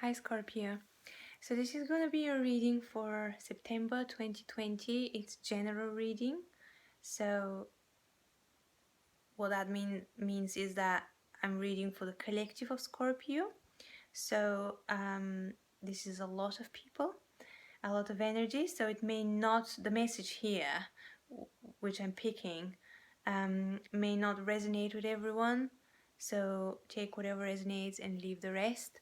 Hi Scorpio. So this is going to be a reading for September 2020. It's general reading. So what that means is that I'm reading for the collective of Scorpio. So this is a lot of people, a lot of energy. So it may not, the message here, which I'm picking, may not resonate with everyone. So take whatever resonates and leave the rest.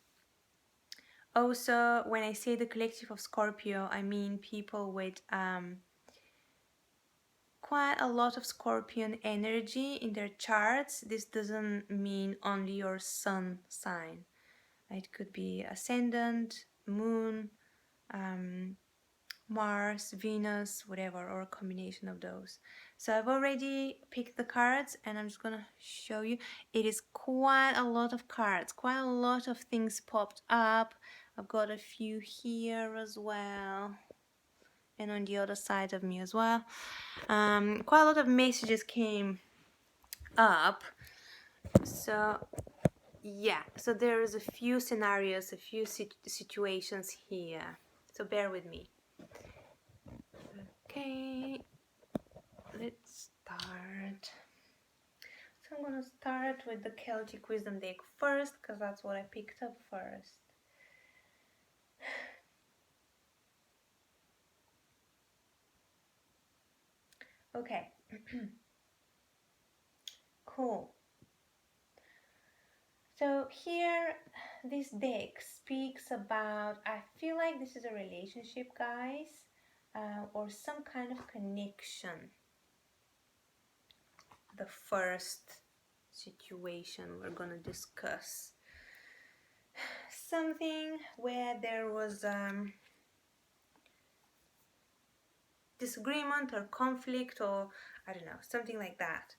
Also, when I say the collective of Scorpio, I mean people with quite a lot of Scorpion energy in their charts. This doesn't mean only your sun sign. It could be ascendant, moon, Mars, Venus, whatever, or a combination of those. So I've already picked the cards and I'm just gonna show you. It is quite a lot of cards, quite a lot of things popped up. I've got a few here as well, and on the other side of me as well. Quite a lot of messages came up. So yeah, so there is a few scenarios, a few situations here. So bear with me. Okay, let's start. So I'm gonna start with the Celtic Wisdom deck first, because that's what I picked up first. Okay. Cool. So here, this deck speaks about, I feel like this is a relationship, guys, or some kind of connection. The first situation we're gonna discuss. Something where there was disagreement or conflict, or I don't know, something like that.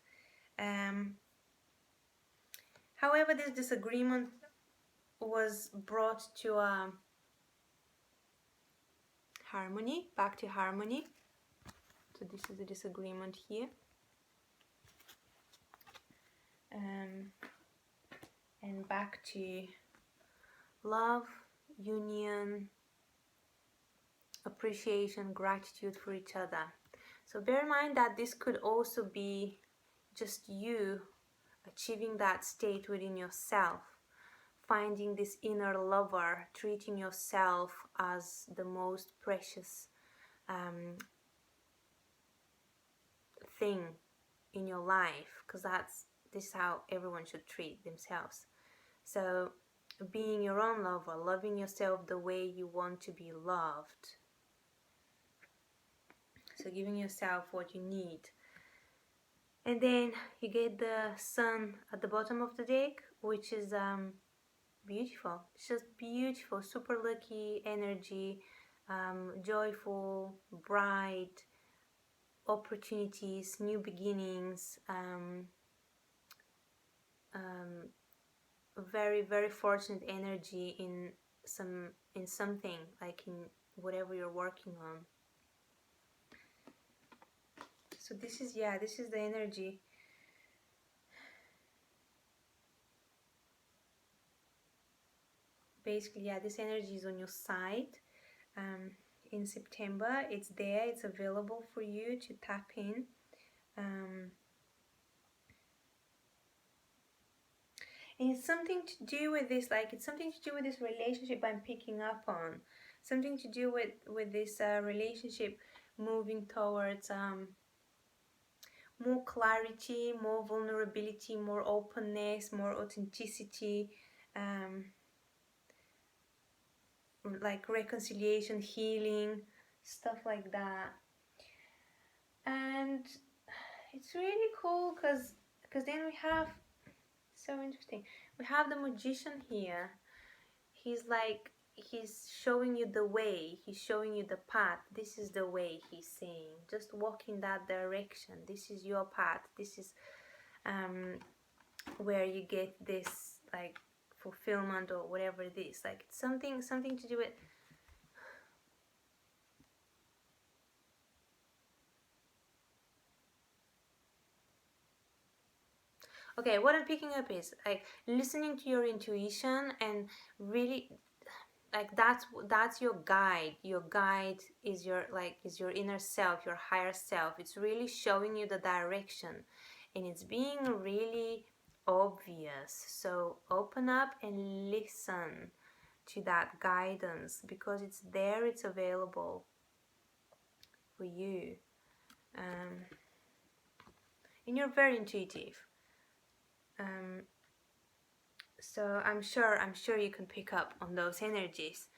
However, this disagreement was brought to harmony, back to harmony. So this is a disagreement here. And back to love, union, appreciation, gratitude for each other. So bear in mind that this could also be just you achieving that state within yourself, finding this inner lover, treating yourself as the most precious thing in your life, because this is how everyone should treat themselves. So being your own lover, loving yourself the way you want to be loved. So giving yourself what you need. And then you get the sun at the bottom of the deck, which is beautiful. It's just beautiful, super lucky energy, joyful, bright, opportunities, new beginnings, very, very fortunate energy in something, like in whatever you're working on. So this is the energy. Basically, this energy is on your side. In September, it's there, it's available for you to tap in. And it's something to do with this, it's something to do with this relationship I'm picking up on. Something to do with this relationship moving towards more clarity, more vulnerability, more openness, more authenticity, like reconciliation, healing, stuff like that. And it's really cool because then we have, so interesting, we have the magician here. He's showing you the way, he's showing you the path. This is the way, he's saying, just walk in that direction. This is your path. This is where you get this fulfillment or whatever it is. It's something to do with okay, what I'm picking up is listening to your intuition and really like that's your guide. Your guide is your inner self, your higher self. It's really showing you the direction, and it's being really obvious. So open up and listen to that guidance, because it's there, it's available for you. And you're very intuitive. So I'm sure you can pick up on those energies.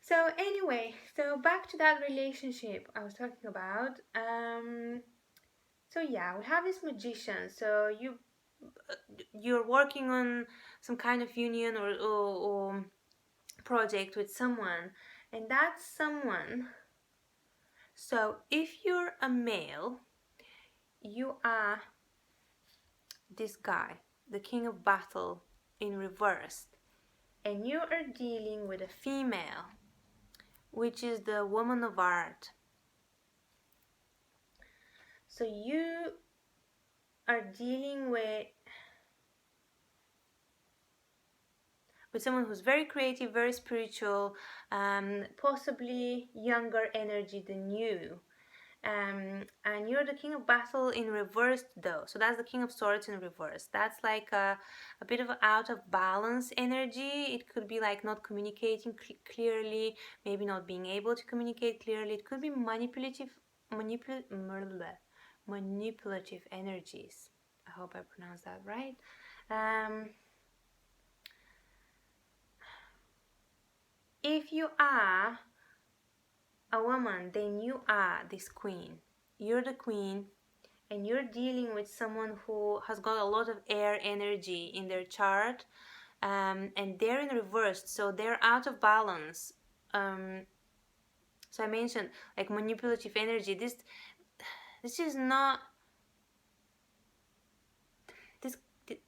So anyway, so back to that relationship I was talking about. So yeah, we have this magician. So you're working on some kind of union or project with someone, and that's someone. So if you're a male, you are this guy, the King of Battle in reverse, and you are dealing with a female, which is the Woman of Art. So you are dealing with someone who's very creative, very spiritual, possibly younger energy than you. And you're the King of Battle in reverse, though. So that's the King of Swords in reverse. That's like a bit of out of balance energy. It could be like not communicating clearly, maybe not being able to communicate clearly. It could be manipulative energies. I hope I pronounced that right. If you are a woman, then you are this queen. You're the queen, and you're dealing with someone who has got a lot of air energy in their chart, and they're in reverse, so they're out of balance. So I mentioned like manipulative energy. This is not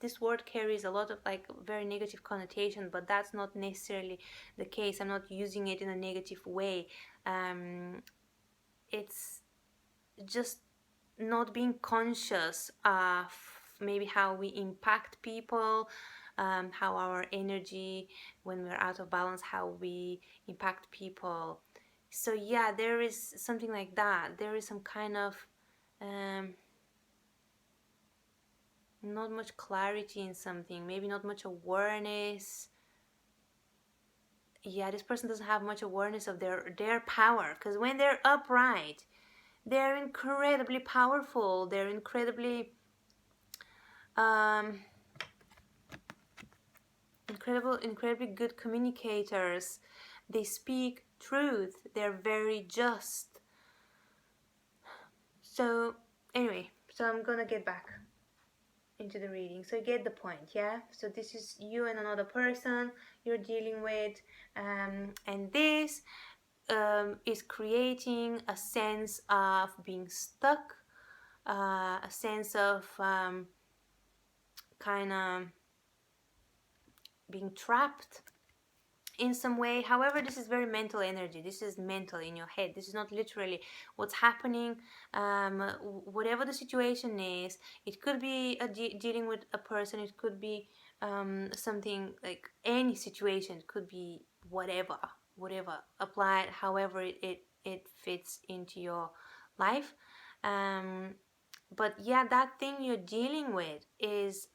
this word carries a lot of like very negative connotation, but that's not necessarily the case. I'm not using it in a negative way. It's just not being conscious of maybe how we impact people, how our energy, when we're out of balance, how we impact people. So yeah, there is something like that. There is some kind of not much clarity in something, maybe not much awareness. Yeah, this person doesn't have much awareness of their power, because when they're upright, they're incredibly powerful. They're incredibly incredibly good communicators. They speak truth. They're very just. So anyway, so I'm gonna get back into the reading. So you get the point, yeah? So this is you and another person you're dealing with, and this is creating a sense of being stuck, a sense of kind of being trapped in some way. However, this is very mental energy. This is mental in your head. This is not literally what's happening. Whatever the situation is, it could be dealing with a person. It could be something like any situation. It could be whatever applied. However, it fits into your life. But yeah, that thing you're dealing with is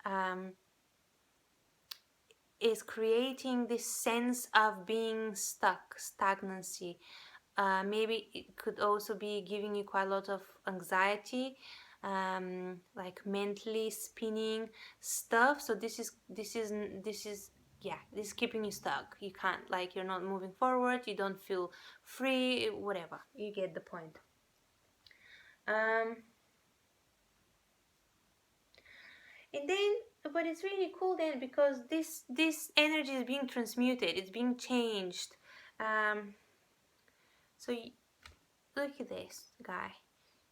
creating this sense of being stuck, stagnancy. Maybe it could also be giving you quite a lot of anxiety, like mentally spinning stuff. So this is yeah, this is keeping you stuck. You can't, like, you're not moving forward. You don't feel free. Whatever. You get the point. And then, but it's really cool then, because this energy is being transmuted, it's being changed. So look at this guy.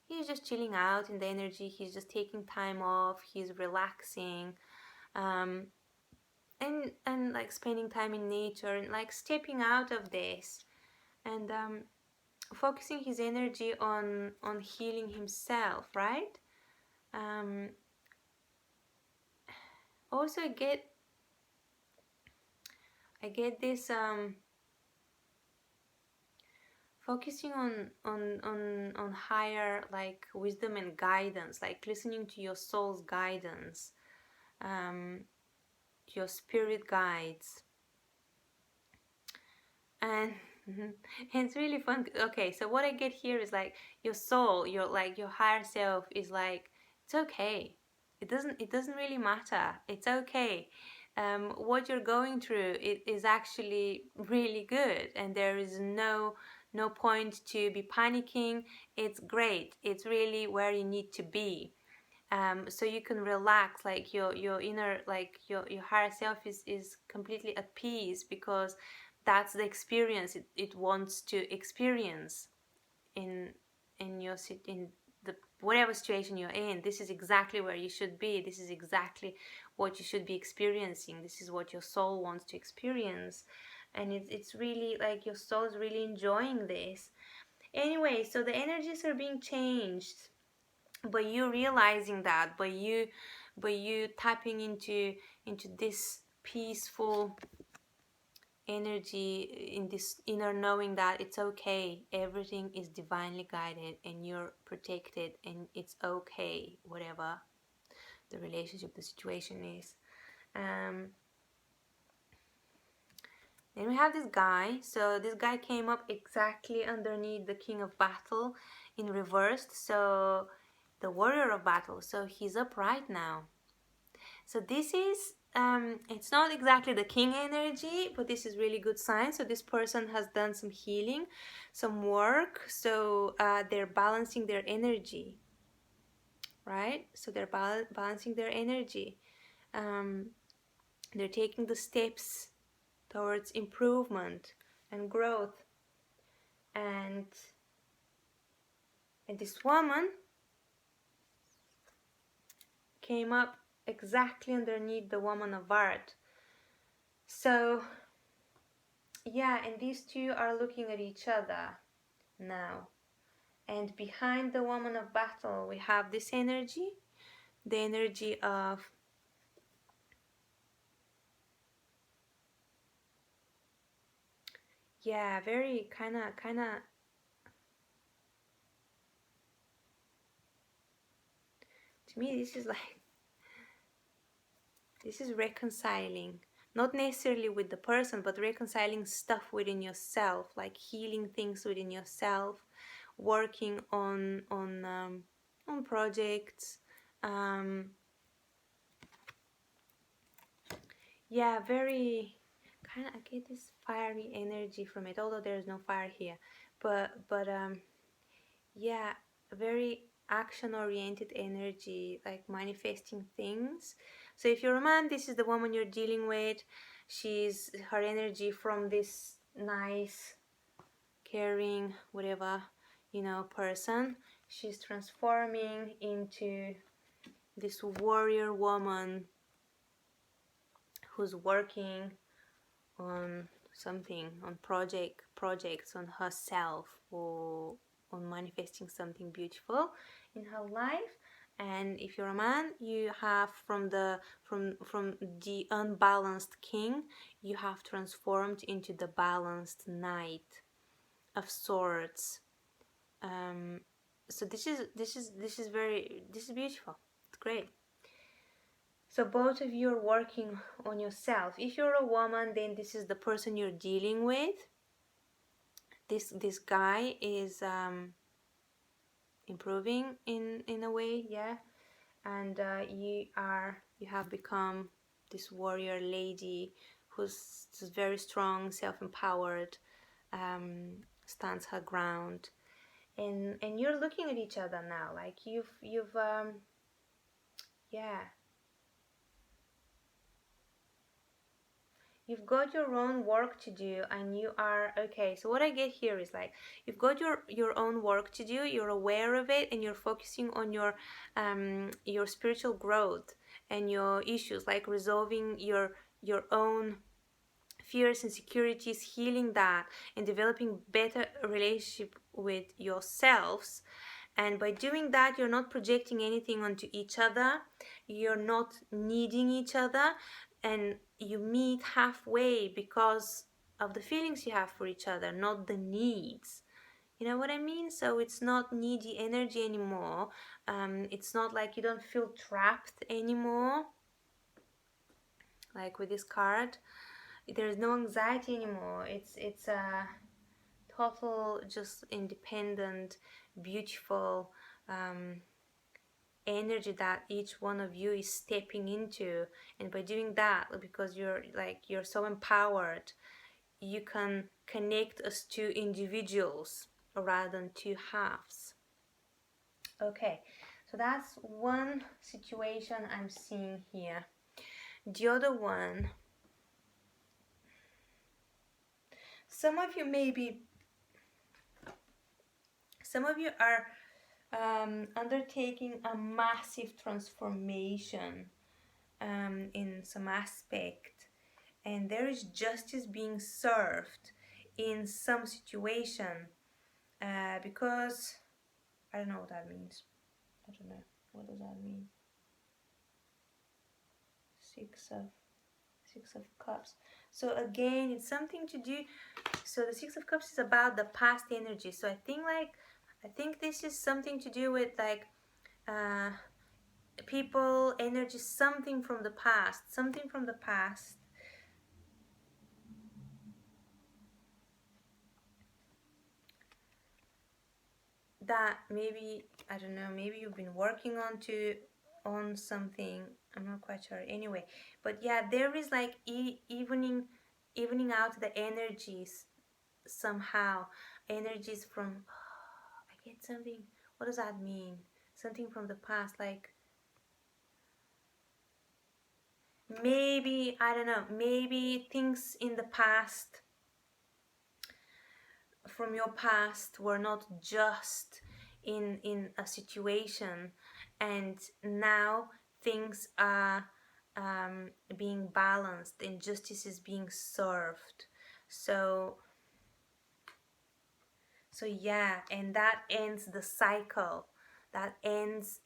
He's just chilling out in the energy. He's just taking time off. He's relaxing, and like spending time in nature, and like stepping out of this, and focusing his energy on healing himself, right? Also get I get this focusing on higher like wisdom and guidance, like listening to your soul's guidance, um, your spirit guides, and it's really fun. Okay, so what I get here is like your soul, your like your higher self is like, it's okay. It doesn't really matter. It's okay. What you're going through it is actually really good, and there is no point to be panicking. It's great. It's really where you need to be. So you can relax, like your inner, like your higher self is completely at peace, because that's the experience it wants to experience in in the whatever situation you're in. This is exactly where you should be. This is exactly what you should be experiencing. This is what your soul wants to experience, and it's really like your soul is really enjoying this. Anyway, so the energies are being changed, but you realizing that, but you tapping into this peaceful energy, in this inner knowing that it's okay, everything is divinely guided and you're protected, and it's okay whatever the relationship, the situation is. Then we have this guy. So this guy came up exactly underneath the King of Battle in reversed, so the Warrior of Battle, so he's upright now. So this is it's not exactly the king energy, but this is really good sign. So this person has done some healing, some work, so they're balancing their energy, right? So they're balancing their energy. They're taking the steps towards improvement and growth. And this woman came up exactly underneath the Woman of Art. So yeah, and these two are looking at each other now. And behind the Woman of Battle, we have this energy, the energy of very kind of to me this is reconciling, not necessarily with the person, but reconciling stuff within yourself, like healing things within yourself, working on projects. Very kind of, I get this fiery energy from it, although there's no fire here, but very action oriented energy, like manifesting things. So if you're a man, this is the woman you're dealing with. She's her energy from this nice, caring, whatever, person. She's transforming into this warrior woman who's working on something, on projects, on herself, or on manifesting something beautiful in her life. And if you're a man, you have from the unbalanced king, you have transformed into the balanced knight of swords. So this is beautiful. It's great. So both of you are working on yourself. If you're a woman, then this is the person you're dealing with. This guy is improving in a way, yeah. And you have become this warrior lady who's very strong, self-empowered, stands her ground, and you're looking at each other now, like you've yeah. You've got your own work to do, and you are okay. So what I get here is like you've got your own work to do, you're aware of it, and you're focusing on your spiritual growth and your issues, like resolving your own fears, insecurities, healing that, and developing better relationship with yourselves. And by doing that, you're not projecting anything onto each other, you're not needing each other. and you meet halfway because of the feelings you have for each other, not the needs. You know what I mean? So it's not needy energy anymore. It's not like you don't feel trapped anymore, like with this card. There's no anxiety anymore. It's a total, just independent, beautiful energy that each one of you is stepping into. And by doing that, because you're so empowered, you can connect as two individuals rather than two halves. Okay, so that's one situation I'm seeing here. The other one, some of you are undertaking a massive transformation in some aspect, and there is justice being served in some situation, because I don't know what that means. I don't know. What does that mean? Six of Cups. So again, it's something to do. So the Six of Cups is about the past energy. So I think this is something to do with like people, energy, something from the past. Something from the past that maybe, I don't know, maybe you've been working on something. I'm not quite sure. Anyway, but yeah, there is like evening out the energies somehow. Energies from I get something. What does that mean? Something from the past, like maybe, I don't know, maybe things in the past, from your past, were not just in a situation, and now things are being balanced and justice is being served. So yeah, and that ends the cycle, that ends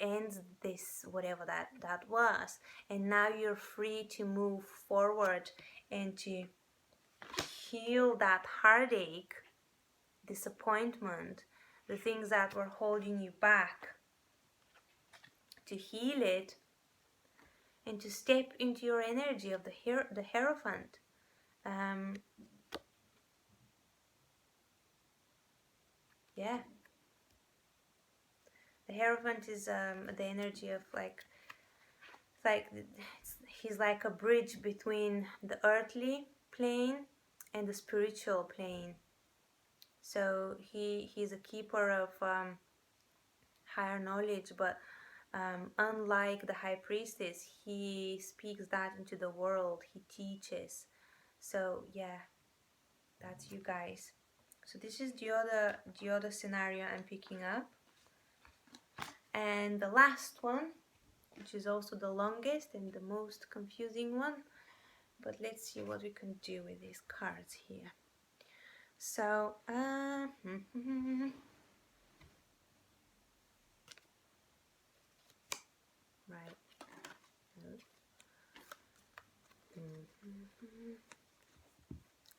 this, whatever that was, and now you're free to move forward and to heal that heartache, disappointment, the things that were holding you back, to heal it and to step into your energy of the Hierophant. Yeah, the Hierophant is the energy of he's like a bridge between the earthly plane and the spiritual plane. So he's a keeper of higher knowledge, but unlike the high priestess, he speaks that into the world. He teaches. So yeah, that's you guys. So this is the other scenario I'm picking up, and the last one, which is also the longest and the most confusing one. But let's see what we can do with these cards here. So right.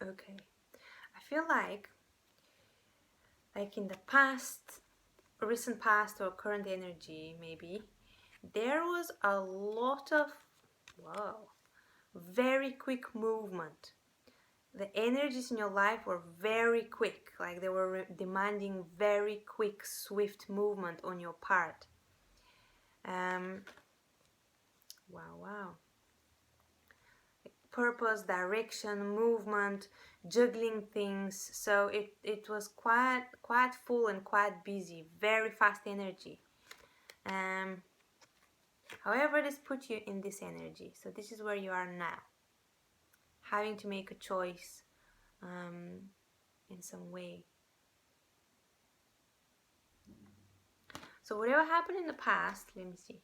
Okay, I feel like in the past, recent past or current energy, maybe there was a lot of very quick movement. The energies in your life were very quick, like they were demanding very quick, swift movement on your part. Wow. Purpose, direction, movement, juggling things. So it was quite full and quite busy, very fast energy. However, this put you in this energy. So this is where you are now, having to make a choice in some way. So whatever happened in the past, let me see.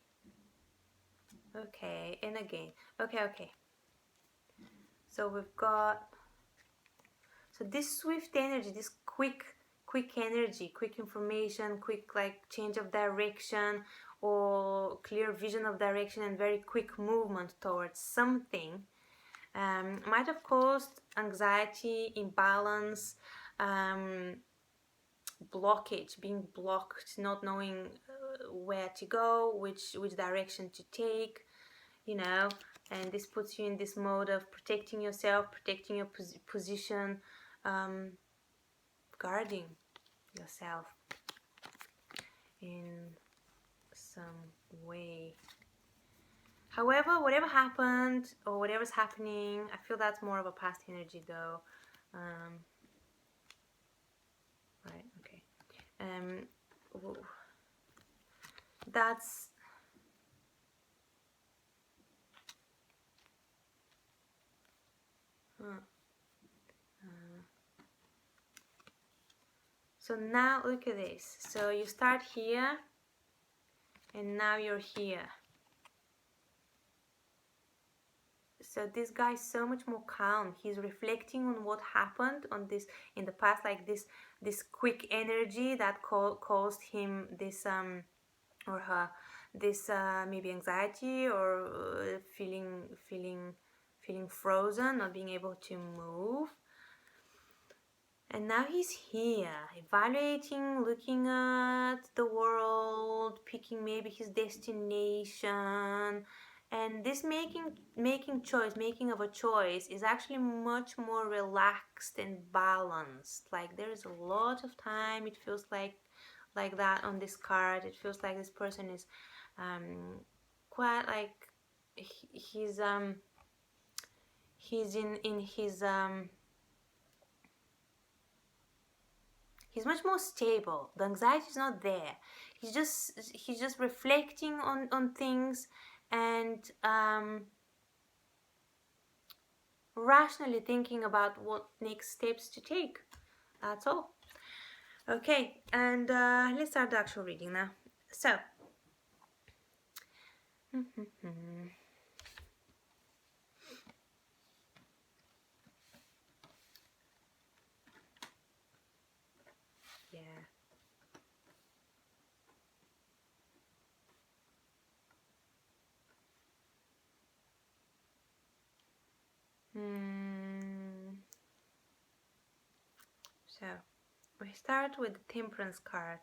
Okay, and again. Okay. So we've got, so this swift energy, this quick energy, quick information, quick like change of direction or clear vision of direction and very quick movement towards something. Might have caused anxiety, imbalance, blockage, being blocked, not knowing where to go, which direction to take, you know. And this puts you in this mode of protecting yourself, protecting your position, guarding yourself in some way. However, whatever happened or whatever's happening, I feel that's more of a past energy though. Right, okay. That's so now look at this. So you start here and now you're here. So this guy is so much more calm. He's reflecting on what happened on this in the past, like this quick energy that caused him this or her this maybe anxiety or feeling frozen, not being able to move. And now he's here, evaluating, looking at the world, picking maybe his destination. And this making of a choice is actually much more relaxed and balanced. Like there is a lot of time, it feels like that on this card. It feels like this person is quite like he's in his he's much more stable. The anxiety is not there. He's just reflecting on things and rationally thinking about what next steps to take. That's all. Okay, and let's start the actual reading now. So yeah. So we start with the Temperance card.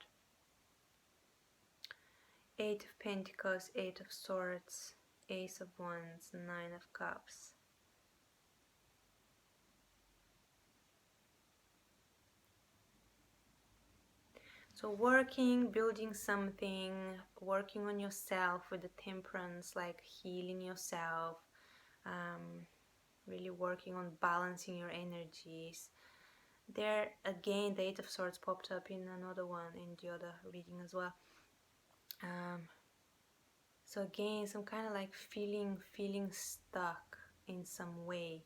8 of Pentacles, 8 of Swords, Ace of Wands, 9 of Cups. So working, building something, working on yourself with the Temperance, like healing yourself, really working on balancing your energies. There again, the 8 of Swords popped up in another one, in the other reading as well. So again, some kind of like feeling stuck in some way.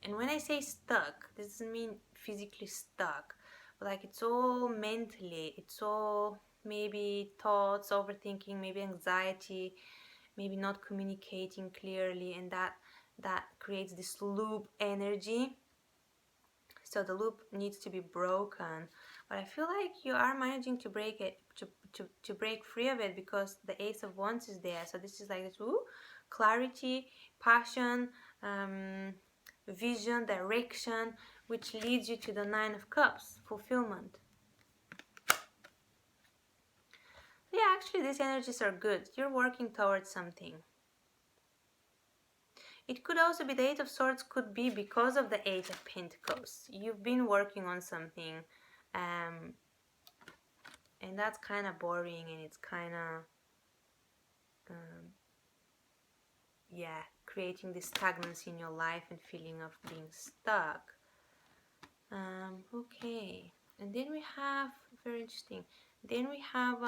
And when I say stuck, this doesn't mean physically stuck, but like it's all mentally, it's all maybe thoughts, overthinking, maybe anxiety, maybe not communicating clearly, and that creates this loop energy. So the loop needs to be broken, but I feel like you are managing to break it, to break free of it, because the Ace of Wands is there. So this is like this clarity, passion, vision, direction, which leads you to the 9 of Cups, fulfillment. Yeah, actually these energies are good. You're working towards something. It could also be the 8 of Swords, could be because of the 8 of Pentacles. You've been working on something, and that's kind of boring, and it's kind of, yeah, creating this stagnancy in your life and feeling of being stuck. Okay, and then we have, very interesting, then we have,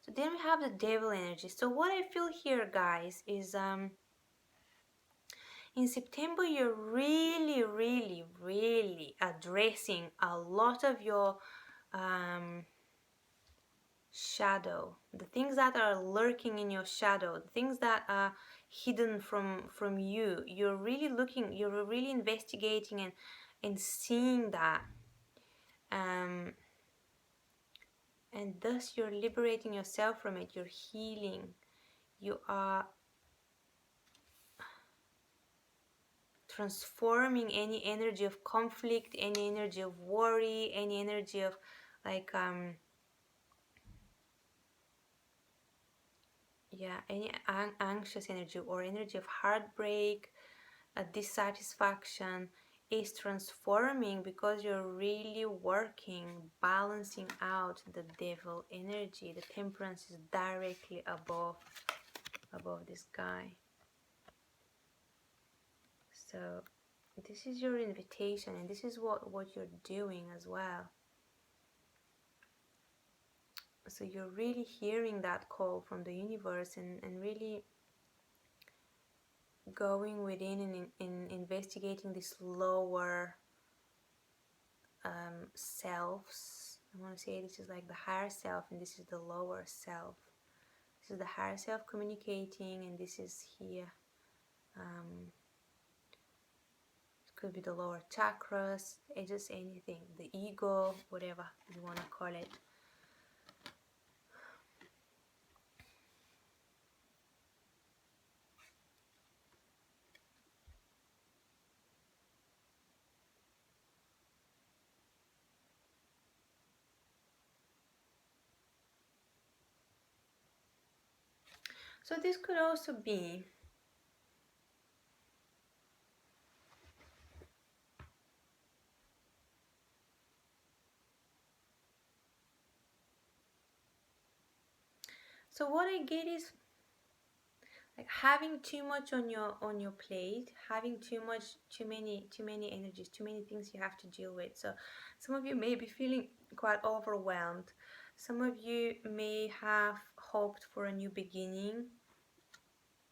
so then we have the Devil energy. So what I feel here, guys, is in September you're really addressing a lot of your shadow, the things that are lurking in your shadow, the things that hidden from you. You're really looking, you're really investigating and seeing that, and thus you're liberating yourself from it. You're healing. You are transforming any energy of conflict, any energy of worry, any energy of like any anxious energy or energy of heartbreak, a dissatisfaction, is transforming because you're really working, balancing out the devil energy. The temperance is directly above this guy. So this is your invitation, and this is what you're doing as well. So you're really hearing that call from the universe, and really going within and investigating this lower selves. I want to say this is like the higher self, and this is the lower self. This is the higher self communicating, and this is here. It could be the lower chakras, just anything, the ego, whatever you want to call it. So this could also be so what I get is like having too much on your plate, having too many energies, too many things you have to deal with. So some of you may be feeling quite overwhelmed. Some of you may have hoped for a new beginning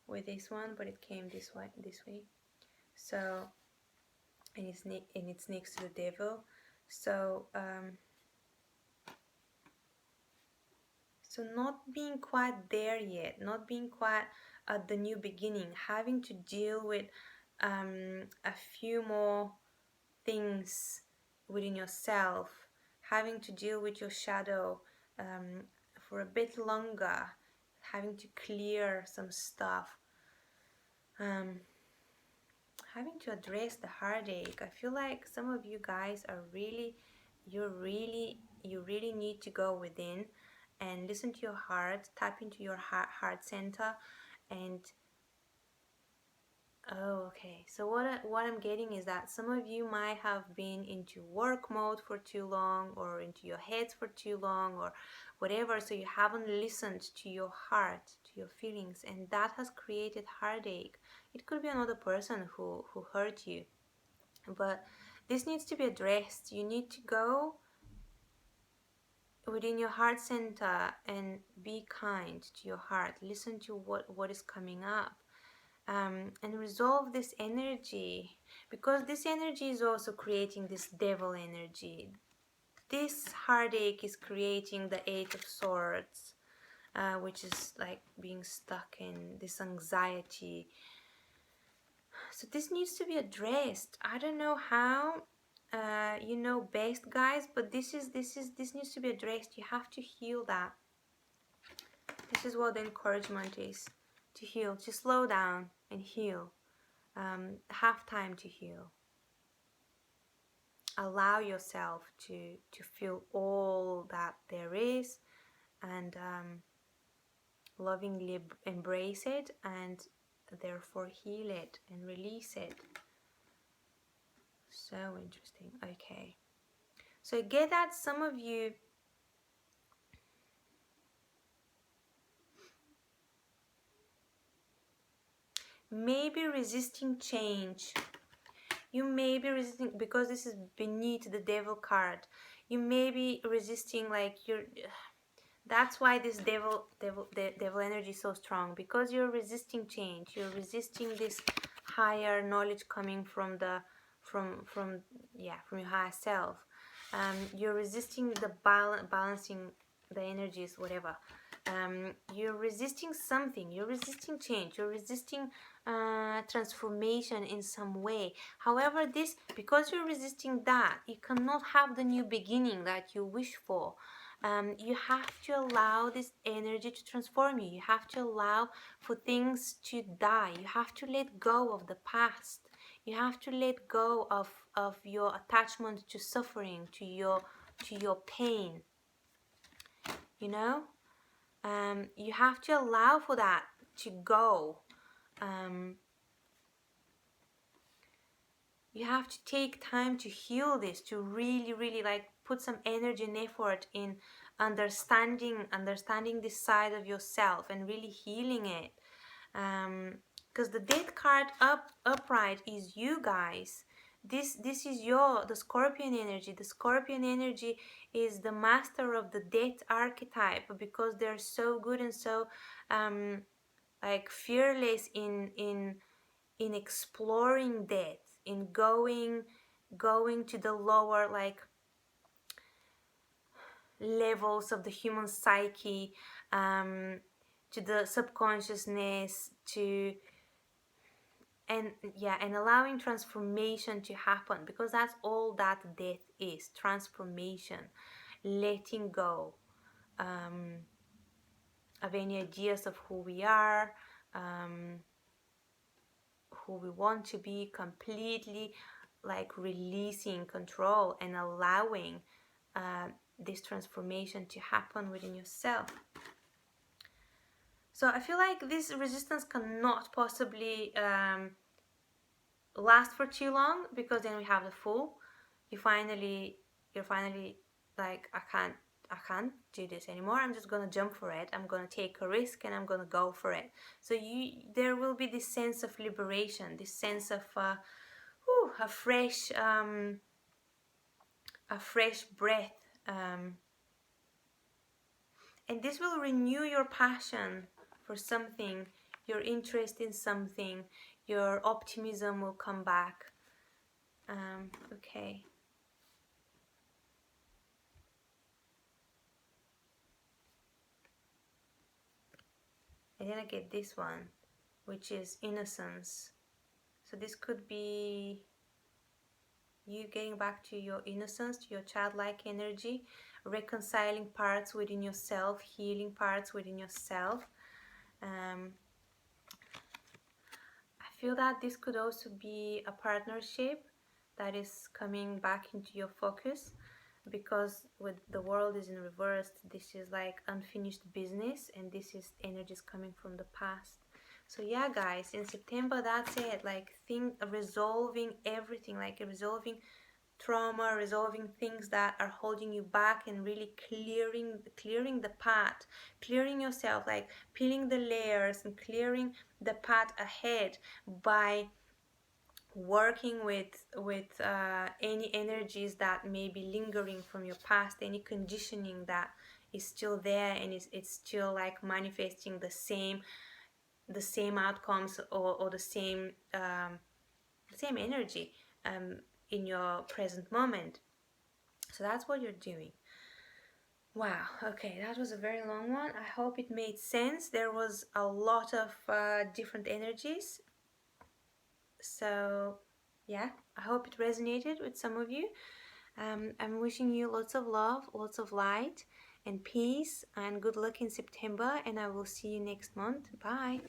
with this one, but it came this way. So and it's next to the devil. So so not being quite there yet, not being quite at the new beginning, having to deal with a few more things within yourself, having to deal with your shadow for a bit longer, having to clear some stuff, having to address the heartache. I feel like some of you guys are you really need to go within and listen to your heart, tap into your heart center, and oh, okay. So what I'm getting is that some of you might have been into work mode for too long, or into your heads for too long, or whatever. So you haven't listened to your heart, to your feelings, and that has created heartache. It could be another person who hurt you, but this needs to be addressed. You need to go within your heart center and be kind to your heart. Listen to what is coming up. And resolve this energy, because this energy is also creating this devil energy. This heartache is creating the Eight of Swords, which is like being stuck in this anxiety. So this needs to be addressed. I don't know how, you know best, guys, but this needs to be addressed. You have to heal that. This is what the encouragement is, to heal, to slow down and heal. Have time to heal. Allow yourself to feel all that there is, and lovingly embrace it, and therefore heal it and release it. So interesting. Okay, so get that some of you may be resisting change. You may be resisting, because this is beneath the devil card. You may be resisting, like that's why this devil energy is so strong, because you're resisting change. You're resisting this higher knowledge coming from from your higher self. You're resisting the balancing the energies, whatever. You're resisting something, you're resisting change, you're resisting transformation in some way. However, this, because you're resisting that, you cannot have the new beginning that you wish for. You have to allow this energy to transform you. You have to allow for things to die. You have to let go of the past. You have to let go of your attachment to suffering, to your pain. You know, you have to allow for that to go. You have to take time to heal this, to really like put some energy and effort in understanding this side of yourself and really healing it. Because the Death card upright is you guys. This is the Scorpion energy. The Scorpion energy is the master of the Death archetype, because they're so good and so like fearless in exploring death, in going to the lower like levels of the human psyche, to the subconsciousness, and allowing transformation to happen, because that's all that death is: transformation, letting go of any ideas of who we are, who we want to be, completely like releasing control and allowing this transformation to happen within yourself. So I feel like this resistance cannot possibly last for too long, because then we have the Fool. You're finally like, I can't do this anymore. I'm just gonna jump for it. I'm gonna take a risk and I'm gonna go for it. So there will be this sense of liberation, this sense of a fresh breath, and this will renew your passion for something, your interest in something, your optimism will come back. Okay. And then I get this one, which is innocence. So this could be you getting back to your innocence, to your childlike energy, reconciling parts within yourself, healing parts within yourself. I feel that this could also be a partnership that is coming back into your focus, because with the world is in reverse, this is like unfinished business, and this is energies coming from the past. So yeah, guys, in September, that's it. Like resolving everything, like resolving trauma, resolving things that are holding you back, and really clearing the path, clearing yourself, like peeling the layers and clearing the path ahead by working with any energies that may be lingering from your past, any conditioning that is still there and it's still like manifesting the same outcomes, or the same energy in your present moment. So that's what you're doing. Wow, okay, that was a very long one. I hope it made sense. There was a lot of different energies. So yeah, I hope it resonated with some of you. I'm wishing you lots of love, lots of light and peace, and good luck in September, and I will see you next month. Bye.